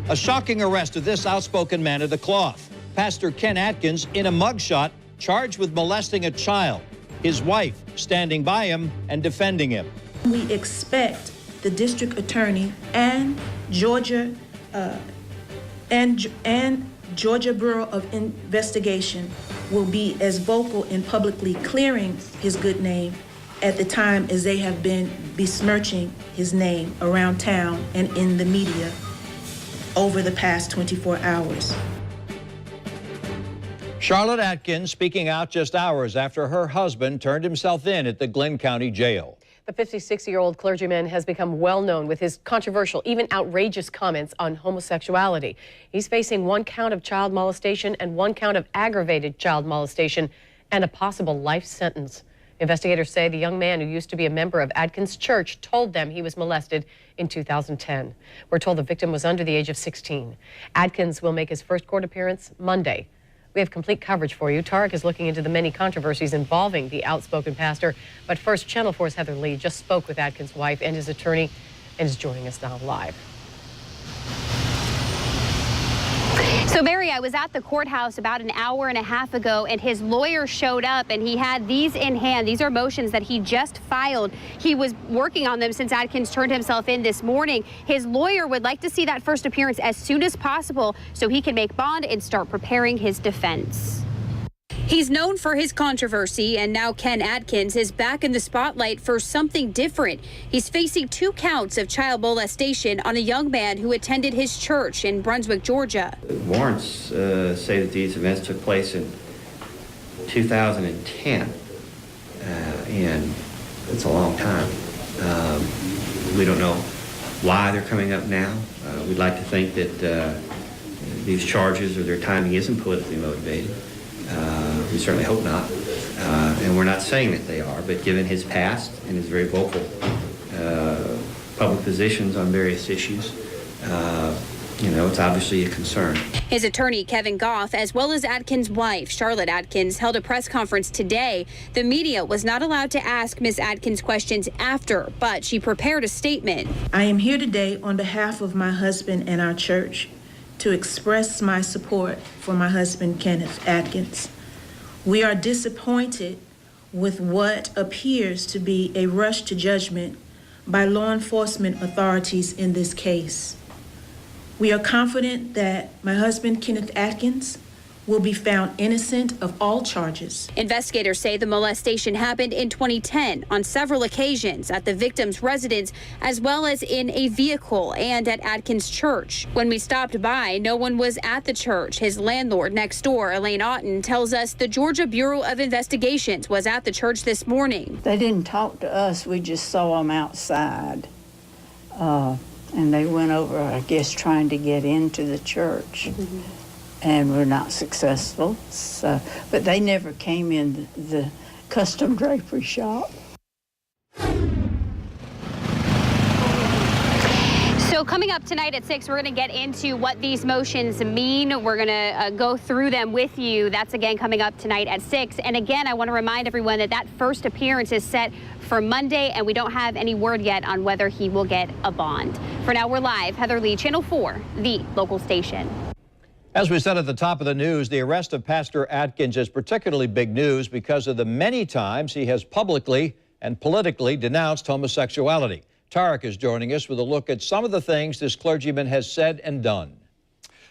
A shocking arrest of this outspoken man of the cloth. Pastor Ken Atkins in a mugshot, charged with molesting a child. His wife standing by him and defending him. We expect the district attorney and Georgia Georgia Bureau of Investigation will be as vocal in publicly clearing his good name at the time as they have been besmirching his name around town and in the media over the past 24 hours. Charlotte Atkins speaking out just hours after her husband turned himself in at the Glynn County Jail. The 56-year-old clergyman has become well known with his controversial, even outrageous comments on homosexuality. He's facing 1 count of child molestation and 1 count of aggravated child molestation and a possible life sentence. Investigators say the young man, who used to be a member of Atkins Church, told them he was molested in 2010. We're told the victim was under the age of 16. Atkins will make his first court appearance Monday. We have complete coverage for you. Tarek is looking into the many controversies involving the outspoken pastor. But first, Channel 4's Heather Lee just spoke with Atkins' wife and his attorney and is joining us now live. So, Barry, I was at the courthouse about an hour and a half ago, and his lawyer showed up, and he had these in hand. These are motions that he just filed. He was working on them since Atkins turned himself in this morning. His lawyer would like to see that first appearance as soon as possible so he can make bond and start preparing his defense. He's known for his controversy, and now Ken Atkins is back in the spotlight for something different. He's facing 2 counts of child molestation on a young man who attended his church in Brunswick, Georgia. Warrants say that these events took place in 2010, and it's a long time. We don't know why they're coming up now. We'd like to think that these charges or their timing isn't politically motivated. We certainly hope not, and we're not saying that they are, but given his past and his very vocal public positions on various issues, it's obviously a concern. His attorney, Kevin Goff, as well as Atkins' wife, Charlotte Atkins, held a press conference today. The media was not allowed to ask Ms. Atkins questions after, but she prepared a statement. I am here today on behalf of my husband and our church to express my support for my husband, Kenneth Atkins. We are disappointed with what appears to be a rush to judgment by law enforcement authorities in this case. We are confident that my husband, Kenneth Atkins, will be found innocent of all charges. Investigators say the molestation happened in 2010 on several occasions at the victim's residence, as well as in a vehicle and at Atkins' church. When we stopped by, no one was at the church. His landlord next door, Elaine Otten, tells us the Georgia Bureau of Investigations was at the church this morning. They didn't talk to us. We just saw them outside. And they went over, I guess, trying to get into the church. And were not successful. So, but they never came in the custom drapery shop. So coming up tonight at 6, we're going to get into what these motions mean. We're going to go through them with you. That's again coming up tonight at 6. And again, I want to remind everyone that first appearance is set for Monday, and we don't have any word yet on whether he will get a bond. For now, we're live. Heather Lee, Channel 4, the local station. As we said at the top of the news, the arrest of Pastor Atkins is particularly big news because of the many times he has publicly and politically denounced homosexuality. Tarek is joining us with a look at some of the things this clergyman has said and done.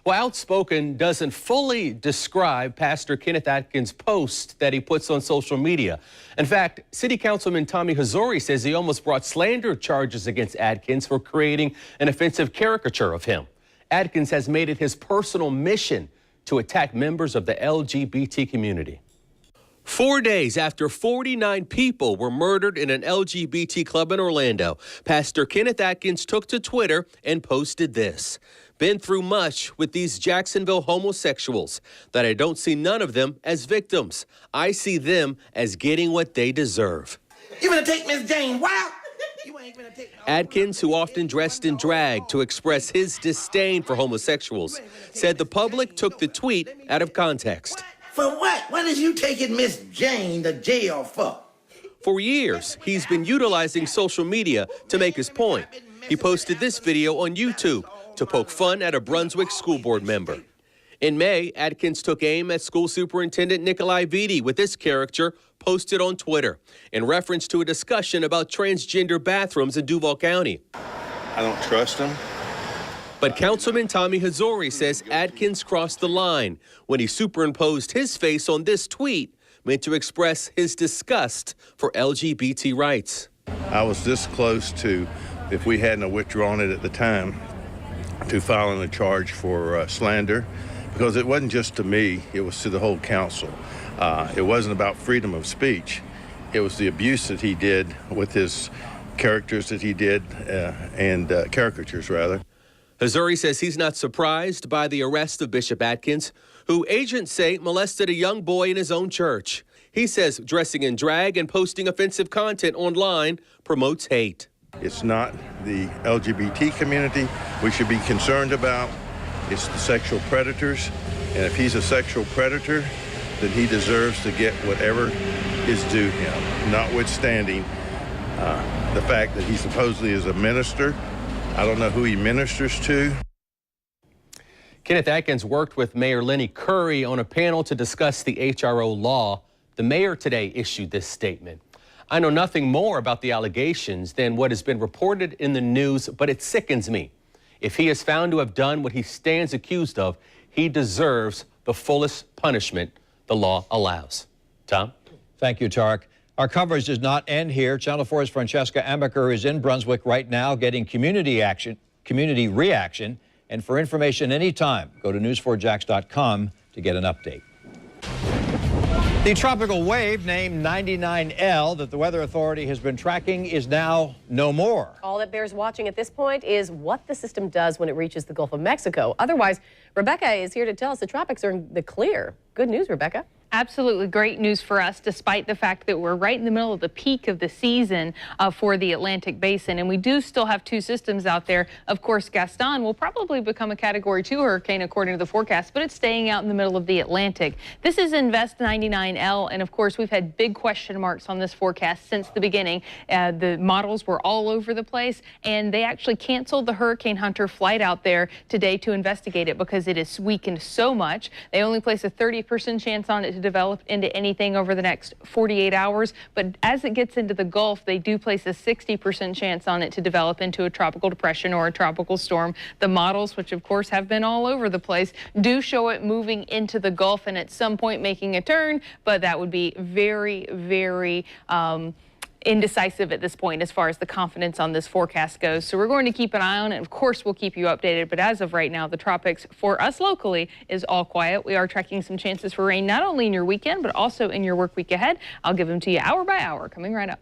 Well, outspoken doesn't fully describe Pastor Kenneth Atkins' post that he puts on social media. In fact, City Councilman Tommy Hazouri says he almost brought slander charges against Atkins for creating an offensive caricature of him. Atkins has made it his personal mission to attack members of the LGBT community. 4 days after 49 people were murdered in an LGBT club in Orlando, Pastor Kenneth Atkins took to Twitter and posted this. Been through much with these Jacksonville homosexuals, that I don't see none of them as victims. I see them as getting what they deserve. You gonna take Miss Jane Wild? Atkins, who often dressed in drag to express his disdain for homosexuals, said the public took the tweet out of context. For what? What is you taking Miss Jane to jail for? For years, he's been utilizing social media to make his point. He posted this video on YouTube to poke fun at a Brunswick school board member. In May, Atkins took aim at school superintendent Nikolai Vitti with this caricature posted on Twitter in reference to a discussion about transgender bathrooms in Duval County. I don't trust him. But Councilman Tommy Hazouri says Atkins crossed the line when he superimposed his face on this tweet meant to express his disgust for LGBT rights. I was this close to, if we hadn't withdrawn it at the time, to filing a charge for slander, because it wasn't just to me, it was to the whole council. It wasn't about freedom of speech. It was the abuse that he did with his characters that he did, and caricatures, rather. Hazouri says he's not surprised by the arrest of Bishop Atkins, who agents say molested a young boy in his own church. He says dressing in drag and posting offensive content online promotes hate. It's not the LGBT community we should be concerned about. It's the sexual predators. And if he's a sexual predator, then he deserves to get whatever is due him, notwithstanding the fact that he supposedly is a minister. I don't know who he ministers to. Kenneth Atkins worked with Mayor Lenny Curry on a panel to discuss the HRO law. The mayor today issued this statement. I know nothing more about the allegations than what has been reported in the news, but it sickens me. If he is found to have done what he stands accused of, he deserves the fullest punishment the law allows. Tom? Thank you, Tarek. Our coverage does not end here. Channel 4's Francesca Amaker is in Brunswick right now getting community reaction. And for information anytime, go to news4jax.com to get an update. The tropical wave named 99L that the Weather Authority has been tracking is now no more. All that bears watching at this point is what the system does when it reaches the Gulf of Mexico. Otherwise, Rebecca is here to tell us the tropics are in the clear. Good news, Rebecca. Absolutely great news for us, despite the fact that we're right in the middle of the peak of the season for the Atlantic Basin. And we do still have two systems out there. Of course, Gaston will probably become a Category 2 hurricane, according to the forecast, but it's staying out in the middle of the Atlantic. This is Invest 99L. And of course, we've had big question marks on this forecast since the beginning. The models were all over the place, and they actually canceled the Hurricane Hunter flight out there today to investigate it because it is weakened so much. They only place a 30% chance on it to develop into anything over the next 48 hours. But as it gets into the Gulf, they do place a 60% chance on it to develop into a tropical depression or a tropical storm. The models, which of course have been all over the place, do show it moving into the Gulf and at some point making a turn, but that would be very, very indecisive at this point as far as the confidence on this forecast goes. So we're going to keep an eye on it. Of course, we'll keep you updated. But as of right now, the tropics for us locally is all quiet. We are tracking some chances for rain, not only in your weekend, but also in your work week ahead. I'll give them to you hour by hour, coming right up.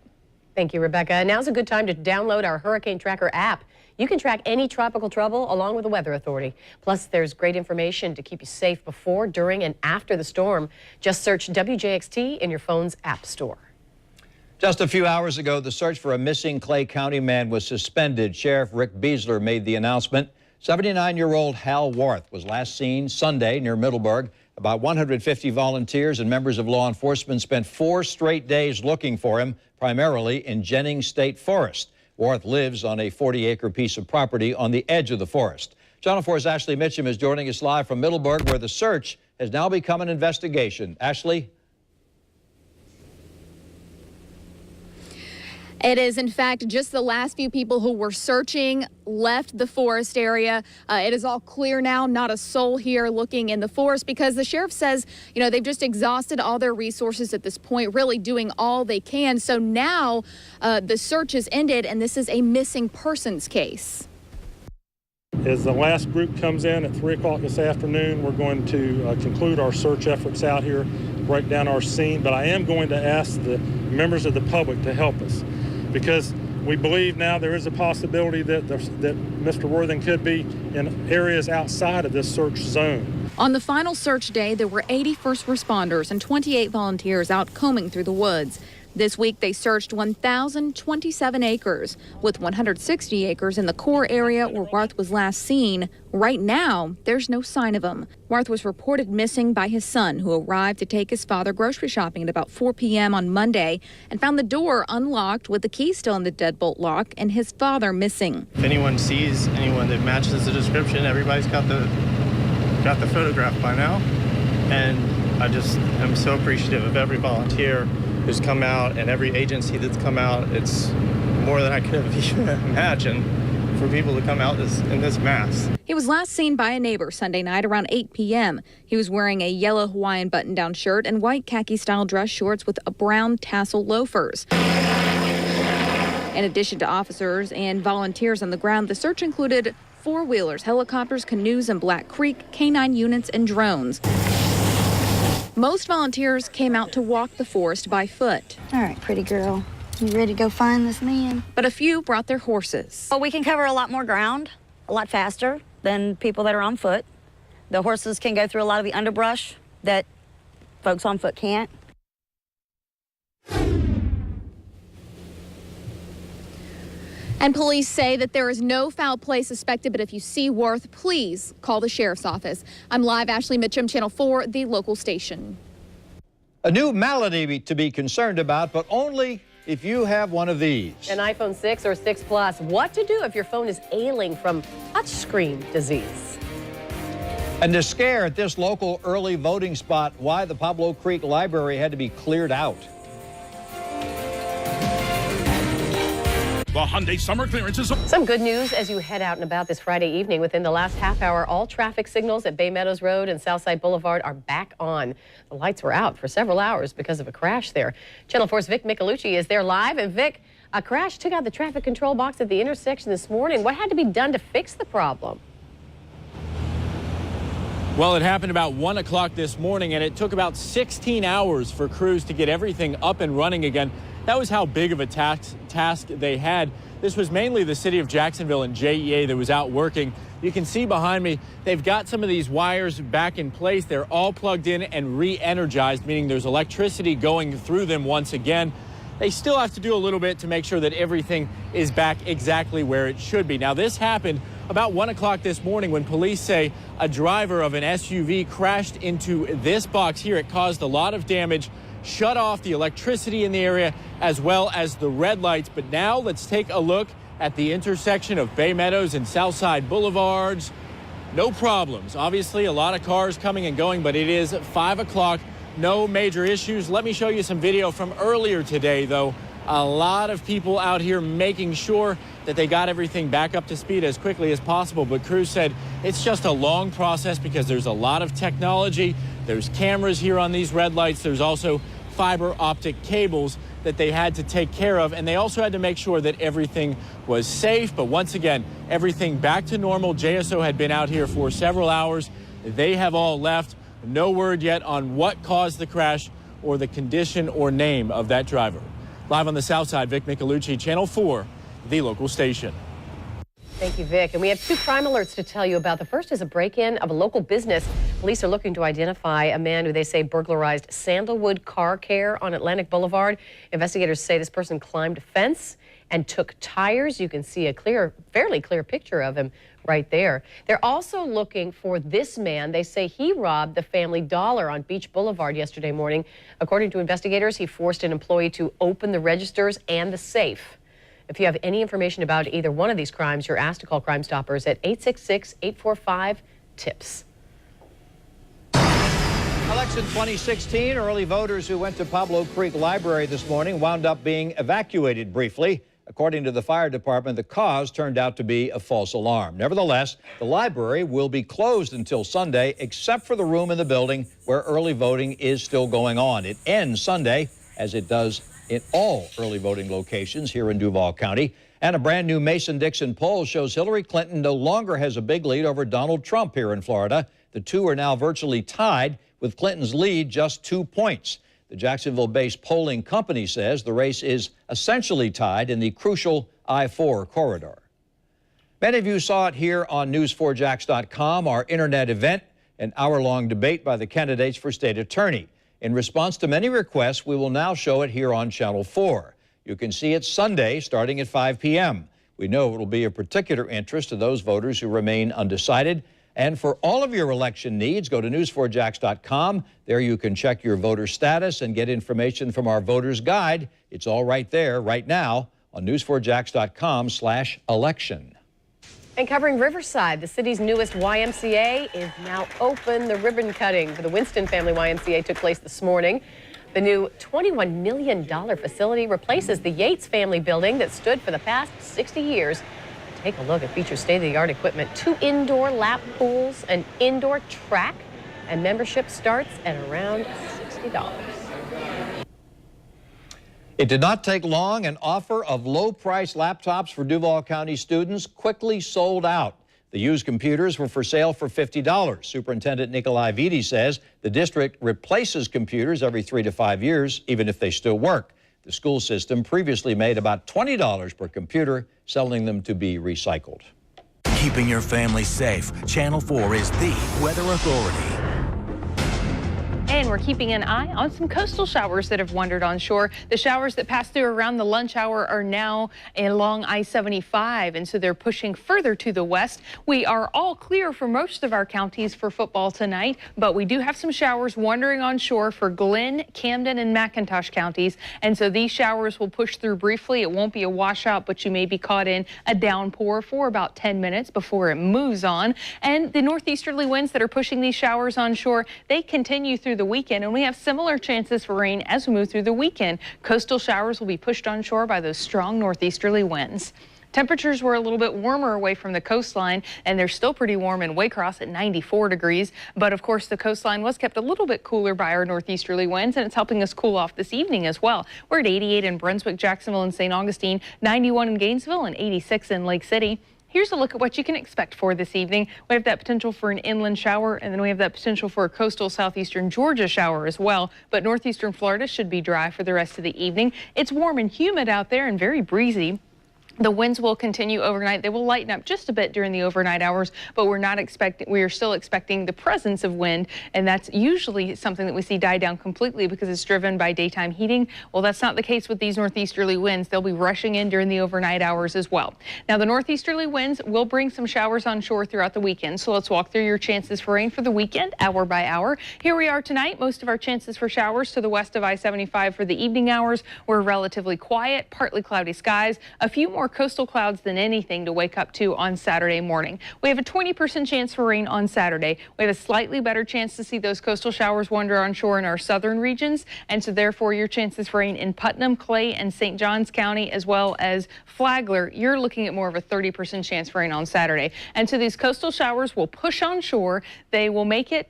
Thank you, Rebecca. Now's a good time to download our Hurricane Tracker app. You can track any tropical trouble along with the Weather Authority. Plus, there's great information to keep you safe before, during, and after the storm. Just search WJXT in your phone's app store. Just a few hours ago, the search for a missing Clay County man was suspended. Sheriff Rick Beasler made the announcement. 79-year-old Hal Warth was last seen Sunday near Middleburg. About 150 volunteers and members of law enforcement spent 4 straight days looking for him, primarily in Jennings State Forest. Warth lives on a 40-acre piece of property on the edge of the forest. Channel 4's Ashley Mitchum is joining us live from Middleburg, where the search has now become an investigation. Ashley? It is, in fact, just the last few people who were searching left the forest area. It is all clear now, not a soul here looking in the forest, because the sheriff says, you know, they've just exhausted all their resources at this point, really doing all they can. So now the search is ended, and this is a missing persons case. As the last group comes in at 3 o'clock this afternoon, we're going to conclude our search efforts out here, break down our scene. But I am going to ask the members of the public to help us, because we believe now there is a possibility that Mr. Worthing could be in areas outside of this search zone. On the final search day, there were 80 first responders and 28 volunteers out combing through the woods. This week, they searched 1,027 acres, with 160 acres in the core area where Warth was last seen. Right now, there's no sign of him. Warth was reported missing by his son, who arrived to take his father grocery shopping at about 4 p.m. on Monday and found the door unlocked with the key still in the deadbolt lock and his father missing. If anyone sees anyone that matches the description, everybody's got the photograph by now. And I just am so appreciative of every volunteer who's come out and every agency that's come out. It's more than I could have even imagined for people to come out in this mass. He was last seen by a neighbor Sunday night around 8 p.m. He was wearing a yellow Hawaiian button-down shirt and white khaki-style dress shorts with brown tassel loafers. In addition to officers and volunteers on the ground, the search included four-wheelers, helicopters, canoes in Black Creek, canine units, and drones. Most volunteers came out to walk the forest by foot. All right, pretty girl. You ready to go find this man? But a few brought their horses. Well, we can cover a lot more ground, a lot faster than people that are on foot. The horses can go through a lot of the underbrush that folks on foot can't. And police say that there is no foul play suspected, but if you see Warth, please call the sheriff's office. I'm live, Ashley Mitchum, Channel 4, the local station. A new malady to be concerned about, but only if you have one of these. An iPhone 6 or 6 Plus. What to do if your phone is ailing from touchscreen disease? And the scare at this local early voting spot, why the Pablo Creek Library had to be cleared out. The Hyundai summer clearances. Some good news as you head out and about this Friday evening. Within the last half hour, all traffic signals at Bay Meadows Road and Southside Boulevard are back on. The lights were out for several hours because of a crash there. Channel 4's Vic Micolucci is there live. And Vic, a crash took out the traffic control box at the intersection this morning. What had to be done to fix the problem? Well, it happened about 1 o'clock this morning, and it took about 16 hours for crews to get everything up and running again. That was how big of a task they had. This was mainly the city of Jacksonville and JEA that was out working. You can see behind me, they've got some of these wires back in place. They're all plugged in and re-energized, meaning there's electricity going through them once again. They still have to do a little bit to make sure that everything is back exactly where it should be. Now, this happened about 1 o'clock this morning when police say a driver of an SUV crashed into this box here. It caused a lot of damage, shut off the electricity in the area as well as the red lights. But now let's take a look at the intersection of Bay Meadows and Southside Boulevards. No problems. Obviously, a lot of cars coming and going, but it is 5 o'clock. No major issues. Let me show you some video from earlier today, though. A lot of people out here making sure that they got everything back up to speed as quickly as possible. But crews said it's just a long process because there's a lot of technology. There's cameras here on these red lights. There's also fiber optic cables that they had to take care of. And they also had to make sure that everything was safe. But once again, everything back to normal. JSO had been out here for several hours. They have all left. No word yet on what caused the crash or the condition or name of that driver. Live on the South Side, Vic Micolucci, Channel 4, the local station. Thank you, Vic. And we have two crime alerts to tell you about. The first is a break-in of a local business. Police are looking to identify a man who they say burglarized Sandalwood Car Care on Atlantic Boulevard. Investigators say this person climbed a fence and took tires. You can see a fairly clear picture of him right there. They're also looking for this man. They say he robbed the Family Dollar on Beach Boulevard yesterday morning. According to investigators, he forced an employee to open the registers and the safe. If you have any information about either one of these crimes, you're asked to call Crime Stoppers at 866-845-TIPS. Election 2016, early voters who went to Pablo Creek Library this morning wound up being evacuated briefly. According to the fire department, the cause turned out to be a false alarm. Nevertheless, the library will be closed until Sunday, except for the room in the building where early voting is still going on. It ends Sunday, as it does in all early voting locations here in Duval County. And a brand new Mason-Dixon poll shows Hillary Clinton no longer has a big lead over Donald Trump here in Florida. The two are now virtually tied, with Clinton's lead just 2 points. The Jacksonville-based polling company says the race is essentially tied in the crucial I-4 corridor. Many of you saw it here on News4Jax.com, our internet event, an hour-long debate by the candidates for state attorney. In response to many requests, we will now show it here on Channel 4. You can see it Sunday starting at 5 p.m. We know it will be of particular interest to those voters who remain undecided. And for all of your election needs, go to news4jax.com. There you can check your voter status and get information from our voter's guide. It's all right there right now on news4jax.com/election. And covering Riverside, the city's newest YMCA is now open. The ribbon cutting for the Winston Family YMCA took place this morning. The new $21 million facility replaces the Yates family building that stood for the past 60 years. Take a look. It features state-of-the-art equipment, 2 indoor lap pools, an indoor track, and membership starts at around $60. It did not take long. An offer of low-price laptops for Duval County students quickly sold out. The used computers were for sale for $50. Superintendent Nikolai Vitti says the district replaces computers every 3 to 5 years, even if they still work. The school system previously made about $20 per computer, selling them to be recycled. Keeping your family safe, Channel 4 is the weather authority. And we're keeping an eye on some coastal showers that have wandered onshore. The showers that passed through around the lunch hour are now along I-75, and so they're pushing further to the west. We are all clear for most of our counties for football tonight, but we do have some showers wandering onshore for Glenn, Camden, and McIntosh counties, and so these showers will push through briefly. It won't be a washout, but you may be caught in a downpour for about 10 minutes before it moves on. And the northeasterly winds that are pushing these showers onshore, they continue through the weekend, and we have similar chances for rain as we move through the weekend. Coastal showers will be pushed onshore by those strong northeasterly winds. Temperatures were a little bit warmer away from the coastline, and they're still pretty warm in Waycross at 94 degrees. But of course, the coastline was kept a little bit cooler by our northeasterly winds, and it's helping us cool off this evening as well. We're at 88 in Brunswick, Jacksonville, and St. Augustine, 91 in Gainesville, and 86 in Lake City. Here's a look at what you can expect for this evening. We have that potential for an inland shower, and then we have that potential for a coastal southeastern Georgia shower as well. But northeastern Florida should be dry for the rest of the evening. It's warm and humid out there and very breezy. The winds will continue overnight. They will lighten up just a bit during the overnight hours, but we are still expecting the presence of wind, and that's usually something that we see die down completely because it's driven by daytime heating. Well, that's not the case with these northeasterly winds. They'll be rushing in during the overnight hours as well. Now, the northeasterly winds will bring some showers on shore throughout the weekend, so let's walk through your chances for rain for the weekend, hour by hour. Here we are tonight. Most of our chances for showers to the west of I-75 for the evening hours were relatively quiet, partly cloudy skies, a few more coastal clouds than anything to wake up to on Saturday morning. We have a 20% chance for rain on Saturday. We have a slightly better chance to see those coastal showers wander onshore in our southern regions, and so therefore your chances for rain in Putnam, Clay, and St. Johns County, as well as Flagler, you're looking at more of a 30% chance for rain on Saturday. And so these coastal showers will push onshore. They will make it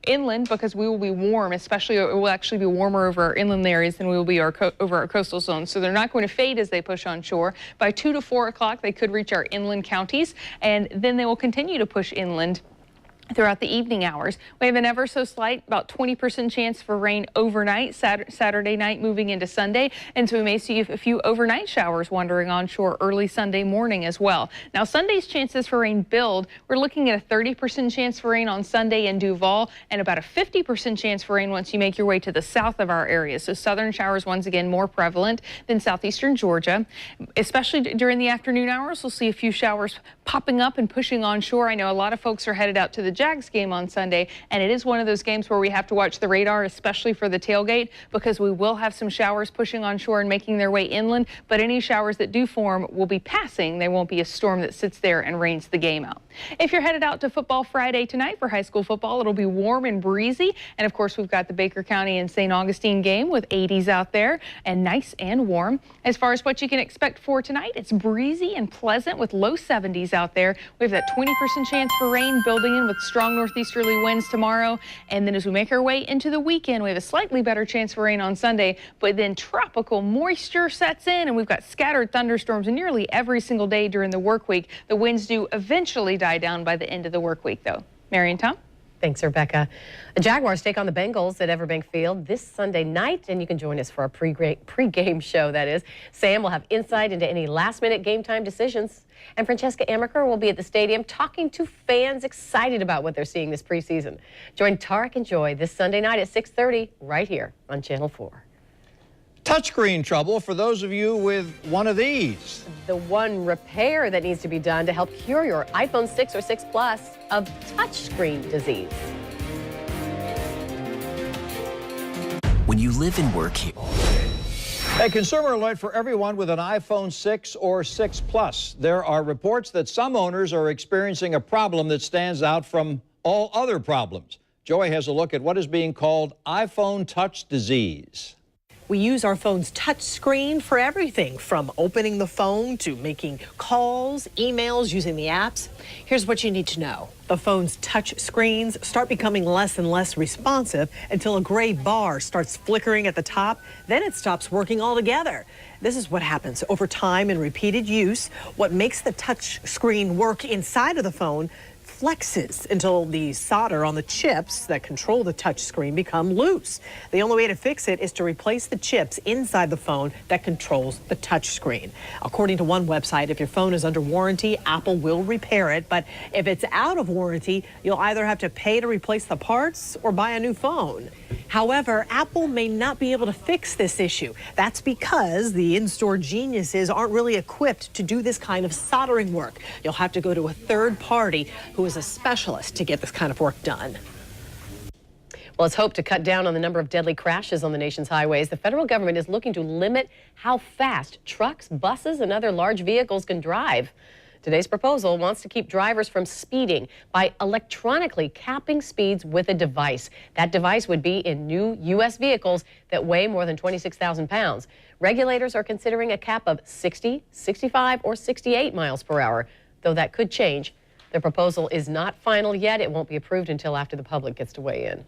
inland because we will be warm, especially it will actually be warmer over our inland areas than we will be over our coastal zones. So they're not going to fade as they push onshore. By 2 to 4 o'clock, they could reach our inland counties, and then they will continue to push inland throughout the evening hours. We have an ever so slight, about 20% chance for rain overnight, Saturday night moving into Sunday. And so we may see a few overnight showers wandering onshore early Sunday morning as well. Now, Sunday's chances for rain build. We're looking at a 30% chance for rain on Sunday in Duval and about a 50% chance for rain once you make your way to the south of our area. So southern showers once again more prevalent than southeastern Georgia. Especially during the afternoon hours, we'll see a few showers popping up and pushing onshore. I know a lot of folks are headed out to the Jags game on Sunday, and it is one of those games where we have to watch the radar, especially for the tailgate, because we will have some showers pushing onshore and making their way inland, but any showers that do form will be passing. There won't be a storm that sits there and rains the game out. If you're headed out to football Friday tonight for high school football, it'll be warm and breezy, and of course we've got the Baker County and St. Augustine game with 80s out there and nice and warm. As far as what you can expect for tonight, it's breezy and pleasant with low 70s out there. We have that 20% chance for rain building in with strong northeasterly winds tomorrow. And then as we make our way into the weekend, we have a slightly better chance for rain on Sunday, but then tropical moisture sets in and we've got scattered thunderstorms nearly every single day during the work week. The winds do eventually die down by the end of the work week, though. Mary and Tom? Thanks, Rebecca. The Jaguars take on the Bengals at Everbank Field this Sunday night, and you can join us for our pre-game show, that is. Sam will have insight into any last-minute game time decisions, and Francesca Amaker will be at the stadium talking to fans excited about what they're seeing this preseason. Join Tarek and Joy this Sunday night at 6:30 right here on Channel 4. Touchscreen trouble for those of you with one of these. The one repair that needs to be done to help cure your iPhone 6 or 6 Plus of touchscreen disease. When you live and work here. A consumer alert for everyone with an iPhone 6 or 6 Plus. There are reports that some owners are experiencing a problem that stands out from all other problems. Joy has a look at what is being called iPhone touch disease. We use our phone's touch screen for everything from opening the phone to making calls, emails, using the apps. Here's what you need to know. The phone's touch screens start becoming less and less responsive until a gray bar starts flickering at the top. Then it stops working altogether. This is what happens over time and repeated use. What makes the touch screen work inside of the phone flexes until the solder on the chips that control the touch screen become loose. The only way to fix it is to replace the chips inside the phone that controls the touch screen. According to one website, if your phone is under warranty, Apple will repair it. But if it's out of warranty, you'll either have to pay to replace the parts or buy a new phone. However, Apple may not be able to fix this issue. That's because the in-store geniuses aren't really equipped to do this kind of soldering work. You'll have to go to a third party who is a specialist to get this kind of work done. Well, it's hoped to cut down on the number of deadly crashes on the nation's highways. The federal government is looking to limit how fast trucks, buses, and other large vehicles can drive. Today's proposal wants to keep drivers from speeding by electronically capping speeds with a device. That device would be in new U.S. vehicles that weigh more than 26,000 pounds. Regulators are considering a cap of 60, 65, or 68 miles per hour, though that could change. The proposal is not final yet. It won't be approved until after the public gets to weigh in.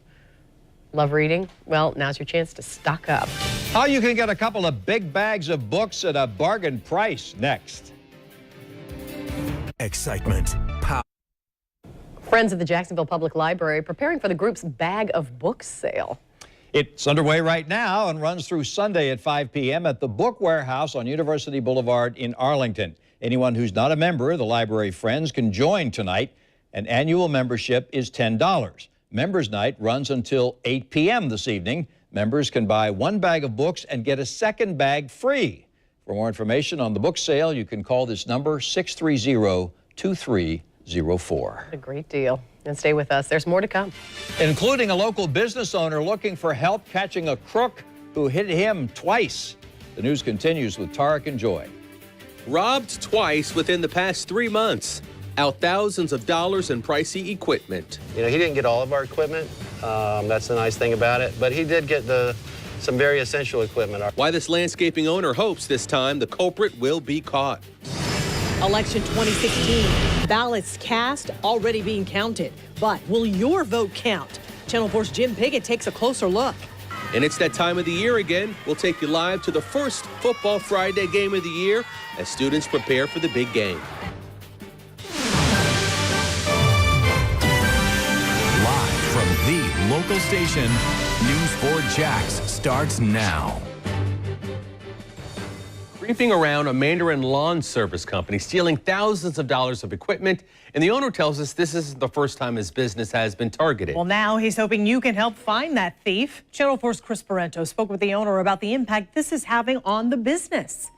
Love reading? Well, now's your chance to stock up. How you can get a couple of big bags of books at a bargain price next. Excitement. Friends of the Jacksonville Public Library preparing for the group's Bag of Books sale. It's underway right now and runs through Sunday at 5 p.m. at the Book Warehouse on University Boulevard in Arlington. Anyone who's not a member of the Library Friends can join tonight. An annual membership is $10. Members Night runs until 8 p.m. this evening. Members can buy one bag of books and get a second bag free. For more information on the book sale, you can call this number, 630-2304. A great deal. And stay with us. There's more to come. Including a local business owner looking for help catching a crook who hit him twice. The news continues with Tarek and Joy. Robbed twice within the past 3 months. Out thousands of dollars in pricey equipment. You know, he didn't get all of our equipment. That's the nice thing about it. But he did get some very essential equipment. Why this landscaping owner hopes this time the culprit will be caught. Election 2016, ballots cast, already being counted. But will your vote count? Channel 4's Jim Piggott takes a closer look. And it's that time of the year again. We'll take you live to the first Football Friday game of the year as students prepare for the big game. Live from the local station, News 4 Jax starts now. Creeping around a Mandarin lawn service company, stealing thousands of dollars of equipment, and the owner tells us this isn't the first time his business has been targeted. Well, now he's hoping you can help find that thief. Channel 4's Chris Parento spoke with the owner about the impact this is having on the business.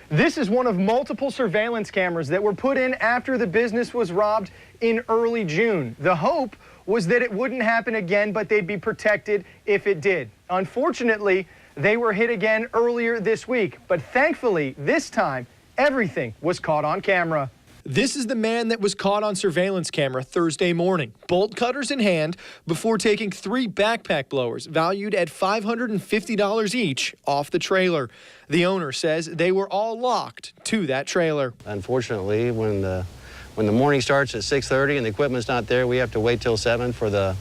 This is one of multiple surveillance cameras that were put in after the business was robbed in early June. The hope was that it wouldn't happen again, but they'd be protected if it did. Unfortunately, they were hit again earlier this week, but thankfully, this time, everything was caught on camera. This is the man that was caught on surveillance camera Thursday morning, bolt cutters in hand, before taking 3 backpack blowers valued at $550 each off the trailer. The owner says they were all locked to that trailer. Unfortunately, when the morning starts at 6:30 and the equipment's not there, we have to wait till 7 for the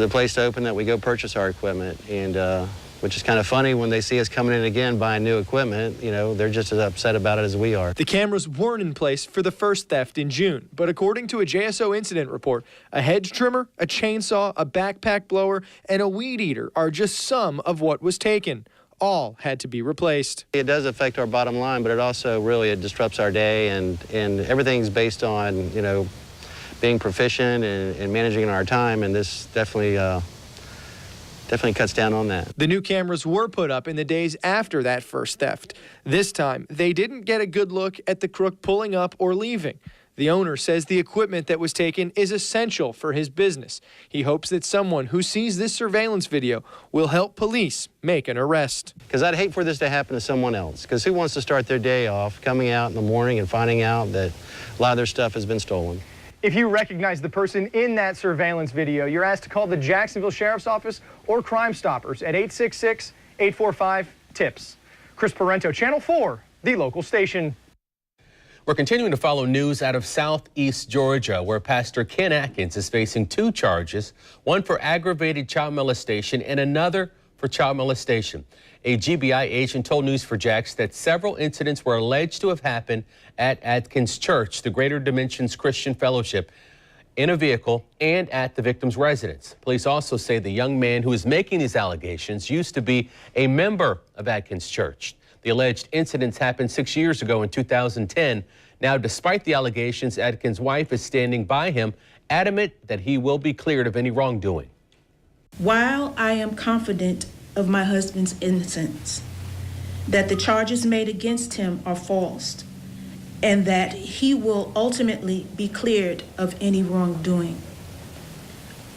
place to open that we go purchase our equipment. And which is kind of funny when they see us coming in again buying new equipment. You know, they're just as upset about it as we are. The cameras weren't in place for the first theft in June, but according to a JSO incident report, a hedge trimmer, a chainsaw, a backpack blower, and a weed eater are just some of what was taken. All had to be replaced. It does affect our bottom line, but it also really disrupts our day, and everything's based on, you know, being proficient and managing our time, and this definitely cuts down on that. The new cameras were put up in the days after that first theft. This time, they didn't get a good look at the crook pulling up or leaving. The owner says the equipment that was taken is essential for his business. He hopes that someone who sees this surveillance video will help police make an arrest. Because I'd hate for this to happen to someone else, because who wants to start their day off coming out in the morning and finding out that a lot of their stuff has been stolen? If you recognize the person in that surveillance video, you're asked to call the Jacksonville Sheriff's Office or Crime Stoppers at 866-845-TIPS. Chris Parento, Channel 4, the local station. We're continuing to follow news out of Southeast Georgia, where Pastor Ken Atkins is facing 2 charges, one for aggravated child molestation and another for child molestation. A GBI agent told News4Jax that several incidents were alleged to have happened at Atkins Church, the Greater Dimensions Christian Fellowship, in a vehicle and at the victim's residence. Police also say the young man who is making these allegations used to be a member of Atkins Church. The alleged incidents happened 6 years ago in 2010. Now, despite the allegations, Atkins' wife is standing by him, adamant that he will be cleared of any wrongdoing. While I am confident of my husband's innocence, that the charges made against him are false, and that he will ultimately be cleared of any wrongdoing,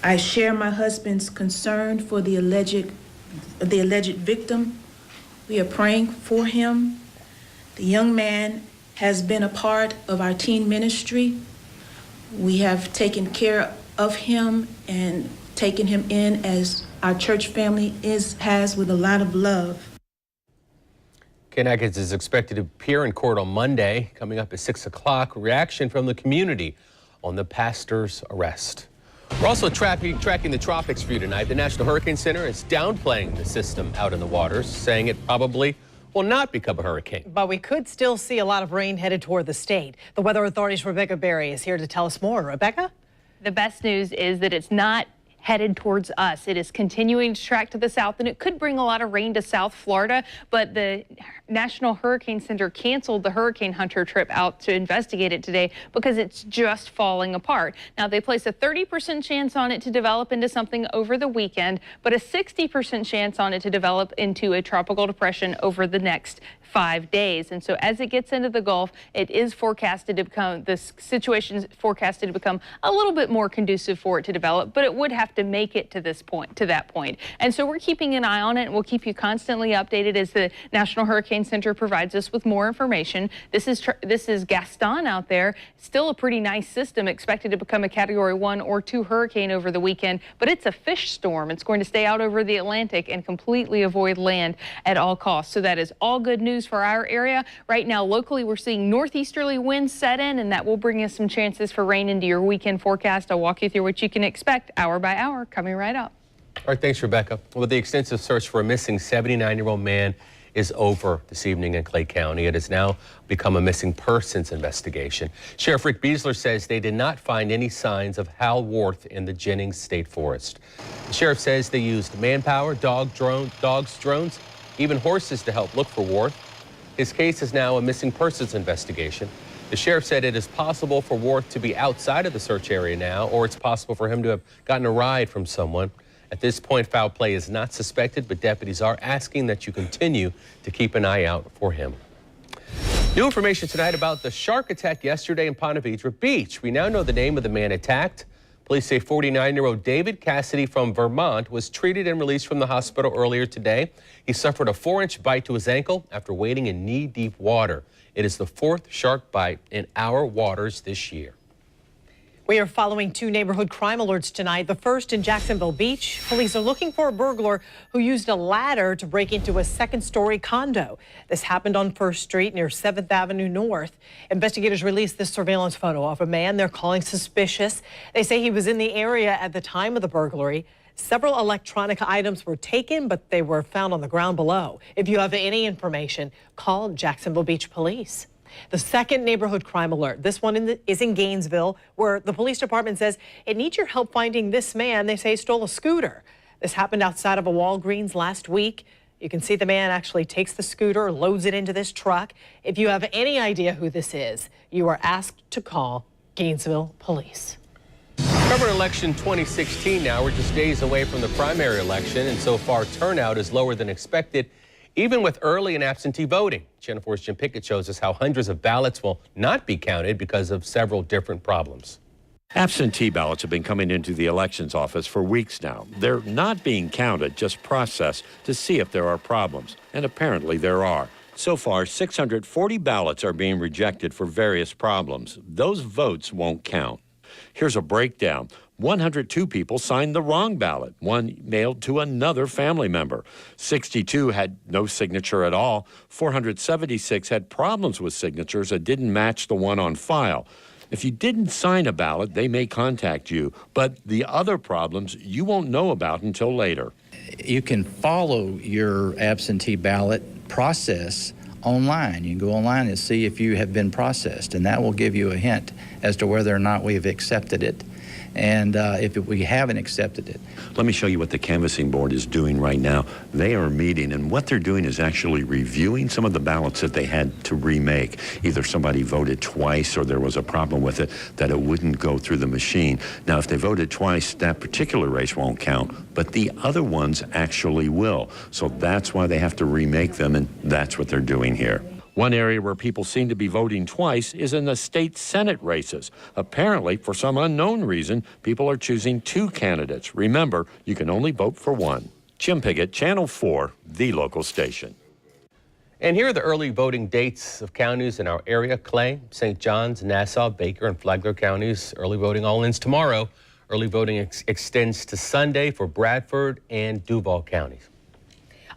I share my husband's concern for the alleged victim. We are praying for him. The young man has been a part of our teen ministry. We have taken care of him and taken him in as our church family has with a lot of love. Ken Atkins is expected to appear in court on Monday, coming up at 6 o'clock. Reaction from the community on the pastor's arrest. We're also tracking the tropics for you tonight. The National Hurricane Center is downplaying the system out in the waters, saying it probably will not become a hurricane. But we could still see a lot of rain headed toward the state. The Weather Authority's Rebecca Berry is here to tell us more. Rebecca? The best news is that it's not headed towards us. It is continuing to track to the south, and it could bring a lot of rain to South Florida, but the National Hurricane Center canceled the Hurricane Hunter trip out to investigate it today because it's just falling apart. Now, they place a 30% chance on it to develop into something over the weekend, but a 60% chance on it to develop into a tropical depression over the next 5 days. And so as it gets into the Gulf, it is forecasted to become, this situation is forecasted to become a little bit more conducive for it to develop, but it would have to make it to that point. And so we're keeping an eye on it, and we'll keep you constantly updated as the National Hurricane Center provides us with more information. This is Gaston out there. Still a pretty nice system, expected to become a Category 1 or 2 hurricane over the weekend, but it's a fish storm. It's going to stay out over the Atlantic and completely avoid land at all costs. So that is all good news for our area. Right now, locally, we're seeing northeasterly winds set in, and that will bring us some chances for rain into your weekend forecast. I'll walk you through what you can expect hour by hour coming right up. All right, thanks, Rebecca. Well, the extensive search for a missing 79-year-old man is over this evening in Clay County. It has now become a missing persons investigation. Sheriff Rick Beasler says they did not find any signs of Hal Worth in the Jennings State Forest. The sheriff says they used manpower, dogs, drones, even horses to help look for Worth. His case is now a missing persons investigation. The sheriff said it is possible for Worth to be outside of the search area now, or it's possible for him to have gotten a ride from someone. At this point, foul play is not suspected, but deputies are asking that you continue to keep an eye out for him. New information tonight about the shark attack yesterday in Ponte Vedra Beach. We now know the name of the man attacked. Police say 49-year-old David Cassidy from Vermont was treated and released from the hospital earlier today. He suffered a 4-inch bite to his ankle after wading in knee-deep water. It is the 4th shark bite in our waters this year. We are following 2 neighborhood crime alerts tonight. The first in Jacksonville Beach. Police are looking for a burglar who used a ladder to break into a 2nd-story condo. This happened on 1st Street near 7th Avenue North. Investigators released this surveillance photo of a man they're calling suspicious. They say he was in the area at the time of the burglary. Several electronic items were taken, but they were found on the ground below. If you have any information, call Jacksonville Beach Police. The second neighborhood crime alert. This one is in Gainesville, where the police department says it needs your help finding this man they say stole a scooter. This happened outside of a Walgreens last week. You can see the man actually takes the scooter, loads it into this truck. If you have any idea who this is, you are asked to call Gainesville Police. Covering election 2016 now. We're just days away from the primary election, and so far turnout is lower than expected, even with early and absentee voting. Channel 4's Jim Pickett shows us how hundreds of ballots will not be counted because of several different problems. Absentee ballots have been coming into the elections office for weeks now. They're not being counted, just processed to see if there are problems. And apparently there are. So far, 640 ballots are being rejected for various problems. Those votes won't count. Here's a breakdown. 102 people signed the wrong ballot, one mailed to another family member. 62 had no signature at all. 476 had problems with signatures that didn't match the one on file. If you didn't sign a ballot, they may contact you, but the other problems you won't know about until later. You can follow your absentee ballot process online. You can go online and see if you have been processed, and that will give you a hint as to whether or not we have accepted it. And if we haven't accepted it. Let me show you what the canvassing board is doing right now. They are meeting, and what they're doing is actually reviewing some of the ballots that they had to remake. Either somebody voted twice or there was a problem with it, that it wouldn't go through the machine. Now, if they voted twice, that particular race won't count, but the other ones actually will. So that's why they have to remake them, and that's what they're doing here. One area where people seem to be voting twice is in the state Senate races. Apparently, for some unknown reason, people are choosing two candidates. Remember, you can only vote for one. Jim Pickett, Channel 4, the local station. And here are the early voting dates of counties in our area. Clay, St. Johns, Nassau, Baker, and Flagler counties. Early voting all ends tomorrow. Early voting extends to Sunday for Bradford and Duval counties.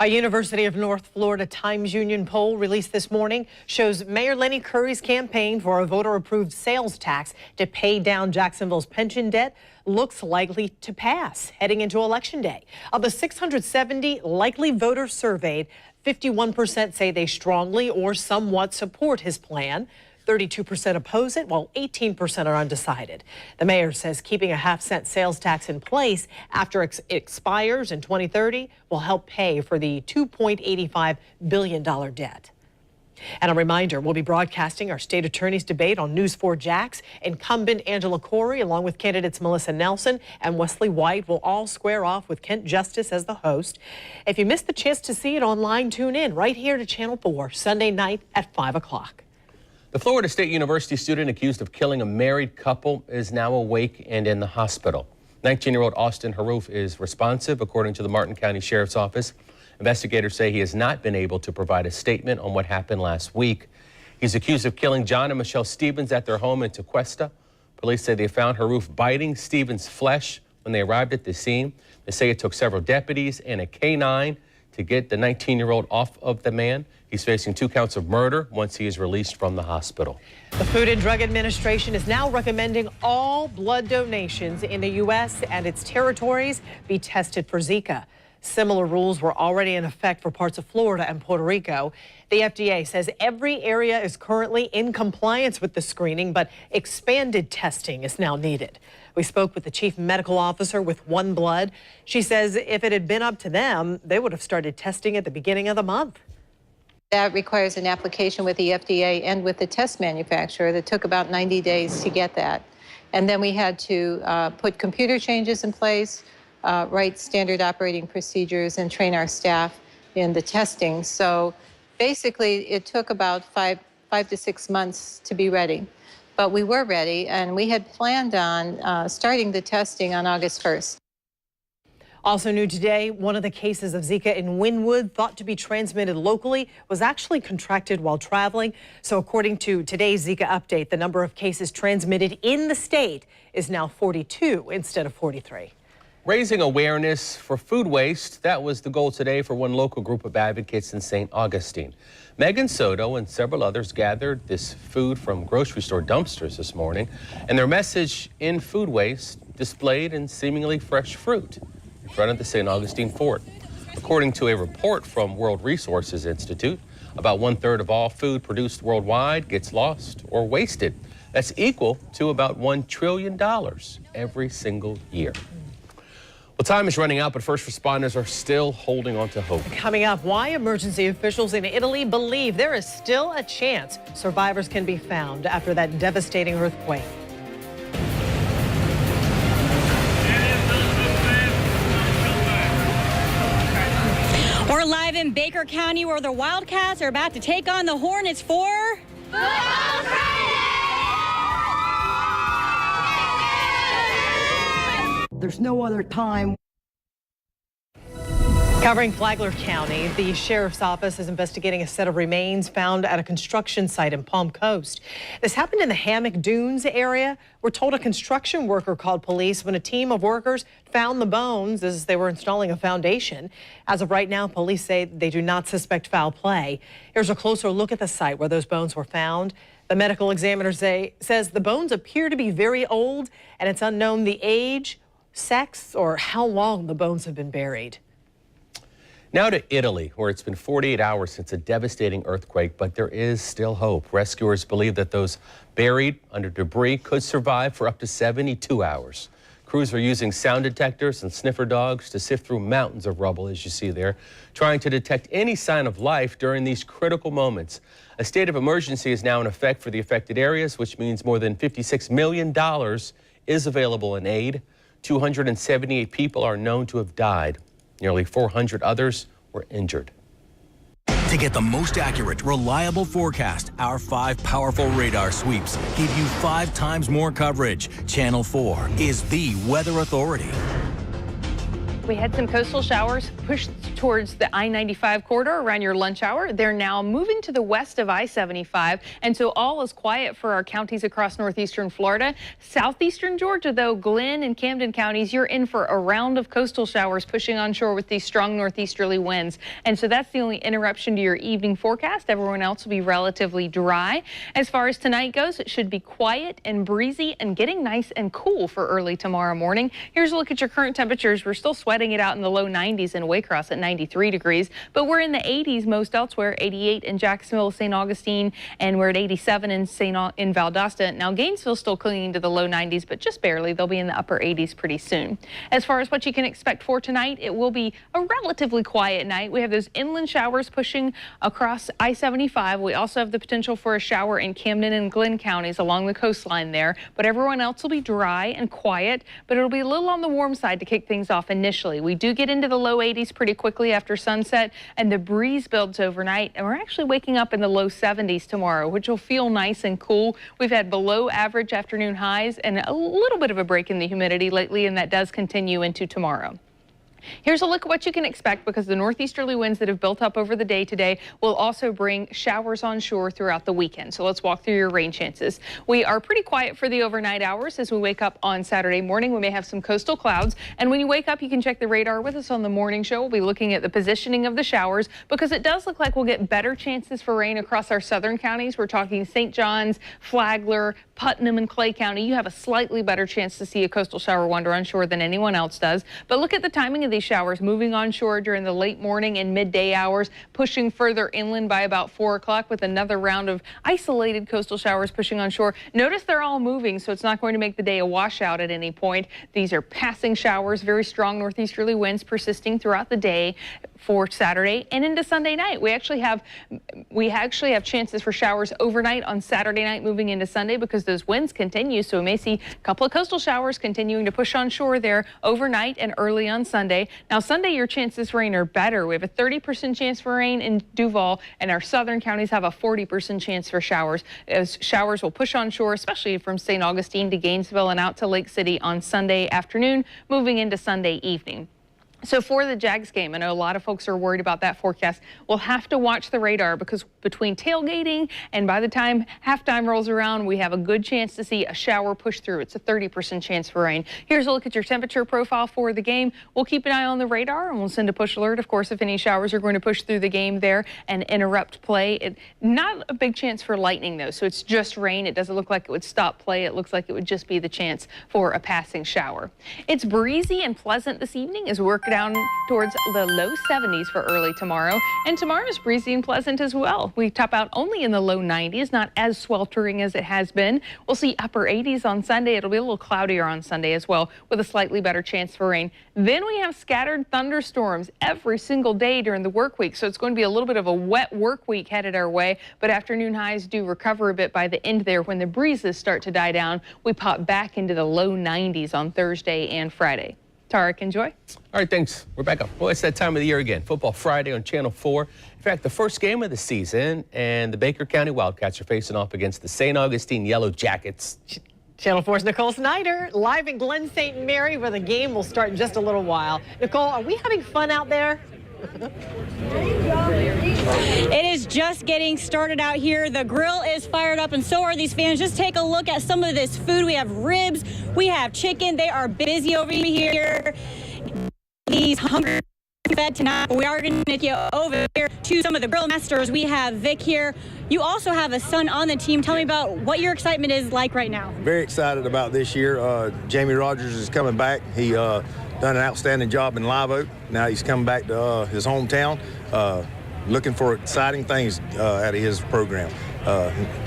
A University of North Florida Times Union poll released this morning shows Mayor Lenny Curry's campaign for a voter-approved sales tax to pay down Jacksonville's pension debt looks likely to pass heading into Election Day. Of the 670 likely voters surveyed, 51% say they strongly or somewhat support his plan. 32% oppose it, while 18% are undecided. The mayor says keeping a half-cent sales tax in place after it expires in 2030 will help pay for the $2.85 billion debt. And a reminder, we'll be broadcasting our state attorney's debate on News 4 Jax. Incumbent Angela Corey, along with candidates Melissa Nelson and Wesley White, will all square off with Kent Justice as the host. If you missed the chance to see it online, tune in right here to Channel 4, Sunday night at 5 o'clock. The Florida State University student accused of killing a married couple is now awake and in the hospital. 19-year-old Austin Haroof is responsive, according to the Martin County Sheriff's Office. Investigators say he has not been able to provide a statement on what happened last week. He's accused of killing John and Michelle Stevens at their home in Tequesta. Police say they found Haroof biting Stevens' flesh when they arrived at the scene. They say it took several deputies and a K-9 to get the 19-year-old off of the man. He's facing 2 counts of murder once he is released from the hospital. The Food and Drug Administration is now recommending all blood donations in the U.S. and its territories be tested for Zika. Similar rules were already in effect for parts of Florida and Puerto Rico. The FDA says every area is currently in compliance with the screening, but expanded testing is now needed. We spoke with the chief medical officer with One Blood. She says if it had been up to them, they would have started testing at the beginning of the month. That requires an application with the FDA and with the test manufacturer that took about 90 days to get that. And then we had to put computer changes in place, write standard operating procedures, and train our staff in the testing. So basically, it took about five to 6 months to be ready. But we were ready, and we had planned on starting the testing on August 1st. Also new today, one of the cases of Zika in Wynwood, thought to be transmitted locally, was actually contracted while traveling. So according to today's Zika update, the number of cases transmitted in the state is now 42 instead of 43. Raising awareness for food waste, that was the goal today for one local group of advocates in St. Augustine. Megan Soto and several others gathered this food from grocery store dumpsters this morning, and their message in food waste displayed in seemingly fresh fruit. in front of the St. Augustine Fort. According to a report from World Resources Institute, about 1/3 of all food produced worldwide gets lost or wasted. That's equal to about $1 trillion every single year. Well, time is running out, but first responders are still holding on to hope. Coming up, why emergency officials in Italy believe there is still a chance survivors can be found after that devastating earthquake. We're live in Baker County where the Wildcats are about to take on the Hornets for Football Friday! There's no other time. Covering Flagler County, the sheriff's office is investigating a set of remains found at a construction site in Palm Coast. This happened in the Hammock Dunes area. We're told a construction worker called police when a team of workers found the bones as they were installing a foundation. As of right now, police say they do not suspect foul play. Here's a closer look at the site where those bones were found. The medical examiner says the bones appear to be very old, and it's unknown the age, sex, or how long the bones have been buried. Now to Italy, where it's been 48 hours since a devastating earthquake, but there is still hope. Rescuers believe that those buried under debris could survive for up to 72 hours. Crews are using sound detectors and sniffer dogs to sift through mountains of rubble, as you see there, trying to detect any sign of life during these critical moments. A state of emergency is now in effect for the affected areas, which means more than $56 million is available in aid. 278 people are known to have died. Nearly 400 others were injured. To get the most accurate, reliable forecast, our 5 powerful radar sweeps give you 5 times more coverage. Channel 4 is the weather authority. We had some coastal showers pushed towards the I-95 corridor around your lunch hour. They're now moving to the west of I-75, and so all is quiet for our counties across northeastern Florida. Southeastern Georgia, though, Glenn and Camden counties, you're in for a round of coastal showers pushing onshore with these strong northeasterly winds. And so that's the only interruption to your evening forecast. Everyone else will be relatively dry. As far as tonight goes, it should be quiet and breezy and getting nice and cool for early tomorrow morning. Here's a look at your current temperatures. We're still sweating it out in the low 90s in Waycross at 93 degrees, but we're in the 80s most elsewhere, 88 in Jacksonville, St. Augustine, and we're at 87 in Valdosta. Now Gainesville's still clinging to the low 90s, but just barely. They'll be in the upper 80s pretty soon. As far as what you can expect for tonight, it will be a relatively quiet night. We have those inland showers pushing across I-75. We also have the potential for a shower in Camden and Glenn counties along the coastline there, but everyone else will be dry and quiet, but it'll be a little on the warm side to kick things off initially. We do get into the low 80s pretty quickly after sunset, and the breeze builds overnight, and we're actually waking up in the low 70s tomorrow, which will feel nice and cool. We've had below average afternoon highs and a little bit of a break in the humidity lately, and that does continue into tomorrow. Here's a look at what you can expect, because the northeasterly winds that have built up over the day today will also bring showers onshore throughout the weekend. So let's walk through your rain chances. We are pretty quiet for the overnight hours. As we wake up on Saturday morning, we may have some coastal clouds. And when you wake up, you can check the radar with us on the morning show. We'll be looking at the positioning of the showers, because it does look like we'll get better chances for rain across our southern counties. We're talking St. Johns, Flagler, Putnam, and Clay County. You have a slightly better chance to see a coastal shower wander onshore than anyone else does. But look at the timing of these showers moving onshore during the late morning and midday hours, pushing further inland by about 4 o'clock with another round of isolated coastal showers pushing onshore. Notice they're all moving, so it's not going to make the day a washout at any point. These are passing showers, very strong northeasterly winds persisting throughout the day for Saturday and into Sunday night. We actually have chances for showers overnight on Saturday night moving into Sunday, because those winds continue. So we may see a couple of coastal showers continuing to push onshore there overnight and early on Sunday. Now Sunday, your chances for rain are better. We have a 30% chance for rain in Duval, and our southern counties have a 40% chance for showers. As showers will push onshore, especially from St. Augustine to Gainesville and out to Lake City on Sunday afternoon, moving into Sunday evening. So for the Jags game, I know a lot of folks are worried about that forecast. We'll have to watch the radar, because between tailgating and by the time halftime rolls around, we have a good chance to see a shower push through. It's a 30% chance for rain. Here's a look at your temperature profile for the game. We'll keep an eye on the radar and we'll send a push alert, of course, if any showers are going to push through the game there and interrupt play. Not a big chance for lightning, though, so it's just rain. It doesn't look like it would stop play. It looks like it would just be the chance for a passing shower. It's breezy and pleasant this evening as we work down towards the low 70s for early tomorrow. And tomorrow's breezy and pleasant as well. We top out only in the low 90s, not as sweltering as it has been. We'll see upper 80s on Sunday. It'll be a little cloudier on Sunday as well, with a slightly better chance for rain. Then we have scattered thunderstorms every single day during the work week. So it's going to be a little bit of a wet work week headed our way, but afternoon highs do recover a bit by the end there. When the breezes start to die down, we pop back into the low 90s on Thursday and Friday. Tarek, enjoy. All right, thanks. We're back up. Well, it's that time of the year again. Football Friday on Channel 4. In fact, the first game of the season, and the Baker County Wildcats are facing off against the St. Augustine Yellow Jackets. Channel 4's Nicole Snyder live in Glen St. Mary, where the game will start in just a little while. Nicole, are we having fun out there? It is just getting started out here. The grill is fired up and so are these fans. Just take a look at some of this food. We have ribs, we have chicken. They are busy over here. These hungry fed tonight. We are going to take you over here to some of the grill masters. We have Vic here. You also have a son on the team. Tell me about what your excitement is like right now. Very excited about this year. Jamie Rogers is coming back. He done an outstanding job in Live Oak. Now he's coming back to his hometown. Looking for exciting things out of his program.